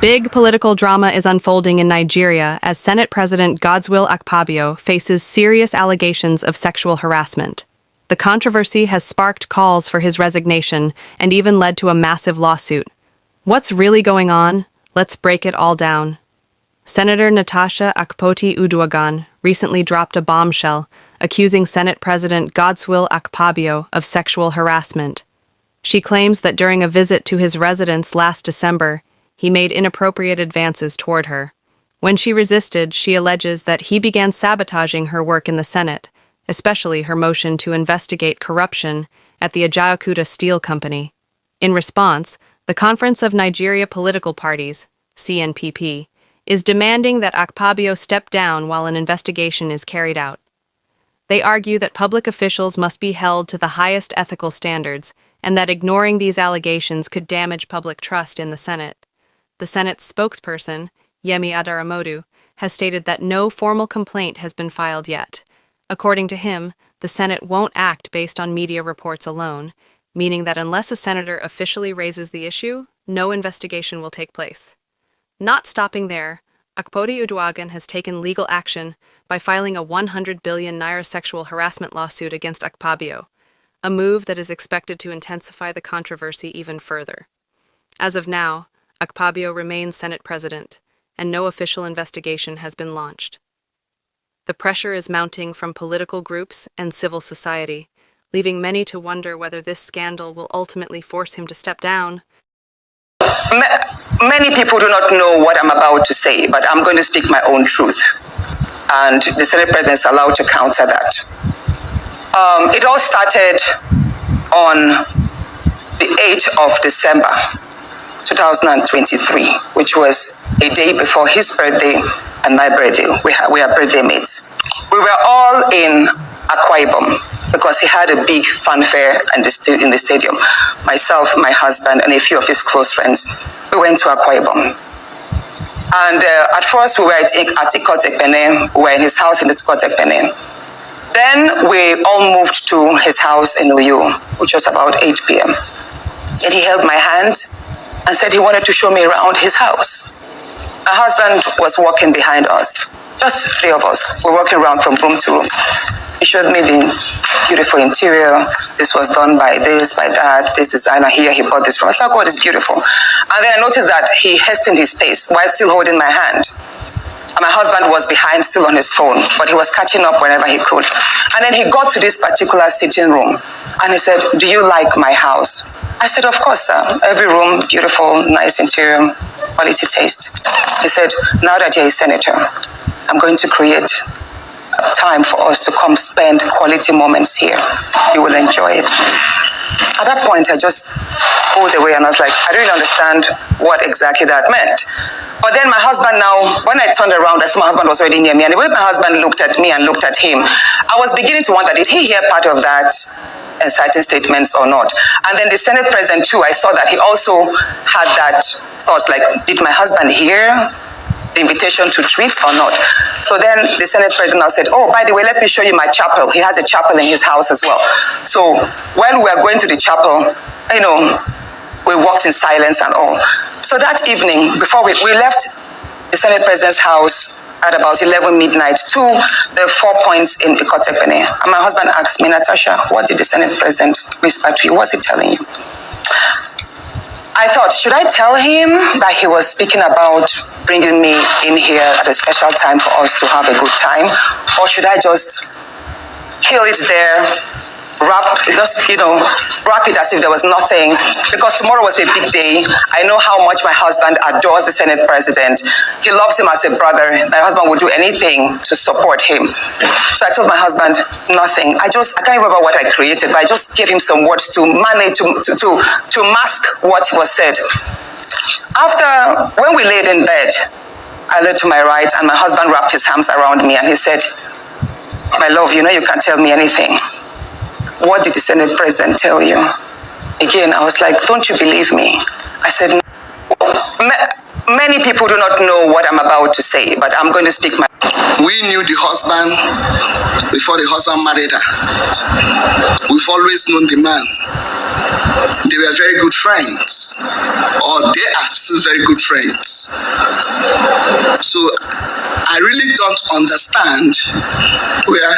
Big political drama is unfolding in Nigeria as Senate President Godswill Akpabio faces serious allegations of sexual harassment. The controversy has sparked calls for his resignation and even led to a massive lawsuit. What's really going on? Let's break it all down. Senator Natasha Akpoti-Uduaghan recently dropped a bombshell accusing Senate President Godswill Akpabio of sexual harassment. She claims that during a visit to his residence last December, he made inappropriate advances toward her. When she resisted, she alleges that he began sabotaging her work in the Senate, especially her motion to investigate corruption at the Ajaokuta Steel Company. In response, the Conference of Nigeria Political Parties, CNPP, is demanding that Akpabio step down while an investigation is carried out. They argue that public officials must be held to the highest ethical standards and that ignoring these allegations could damage public trust in the Senate. The Senate's spokesperson, Yemi Adaramodu, has stated that no formal complaint has been filed yet. According to him, the Senate won't act based on media reports alone, meaning that unless a senator officially raises the issue, no investigation will take place. Not stopping there, Akpoti-Uduaghan has taken legal action by filing a 100 billion naira sexual harassment lawsuit against Akpabio, a move that is expected to intensify the controversy even further. As of now, Akpabio remains Senate President, and no official investigation has been launched. The pressure is mounting from political groups and civil society, leaving many to wonder whether this scandal will ultimately force him to step down. Many people do not know what I'm about to say, but I'm going to speak my own truth. And the Senate President is allowed to counter that. It all started on the 8th of December, 2023, which was a day before his birthday and my birthday. We are birthday mates. We were all in Akwa Ibom because he had a big fanfare in the stadium. Myself, my husband, and a few of his close friends, we went to Akwa Ibom. And at first we were at Ikot Ekpene. We were in his house in Ikot Ekpene. Then we all moved to his house in Uyo, which was about 8 p.m. And he held my hand and said he wanted to show me around his house. My husband was walking behind us, just 3 of us. We're walking around from room to room. He showed me the beautiful interior. This was done by this, by that, this designer here, he bought this from us. I was like, oh, it's beautiful. And then I noticed that he hastened his pace while still holding my hand. And my husband was behind, still on his phone, but he was catching up whenever he could. And then he got to this particular sitting room, and he said, do you like my house? I said, of course, sir. Every room, beautiful, nice interior, quality taste. He said, now that you're a senator, I'm going to create time for us to come spend quality moments here. You will enjoy it. At that point, I just pulled away and I was like, I don't really understand what exactly that meant. But then my husband now, when I turned around, I saw my husband was already near me. And the way my husband looked at me and looked at him, I was beginning to wonder, did he hear part of that inciting statements or not? And then the Senate President too, I saw that he also had that thought, like, did my husband hear the invitation to treat or not? So then the Senate President now said, oh, by the way, let me show you my chapel. He has a chapel in his house as well. So when we were going to the chapel, you know, we walked in silence and all. So that evening, before we left the Senate President's house at about 11 midnight to the 4 points in Ikot Ekpene. And my husband asked me, Natasha, what did the Senate President whisper to you? What's he telling you? I thought, should I tell him that he was speaking about bringing me in here at a special time for us to have a good time? Or should I just kill it there, wrap it as if there was nothing? Because tomorrow was a big day. I know how much my husband adores the Senate President. He loves him as a brother. My husband would do anything to support him. So I told my husband nothing. I can't remember what I created, but I just gave him some words to manage, to mask what was said. When we laid in bed, I lay to my right and my husband wrapped his arms around me and he said, my love, you know you can't tell me anything. What did the Senate President tell you? Again, I was like, don't you believe me? I said, many people do not know what I'm about to say, but I'm going to speak my... We knew the husband before the husband married her. We've always known the man. they were very good friends, or they are still very good friends. So I really don't understand where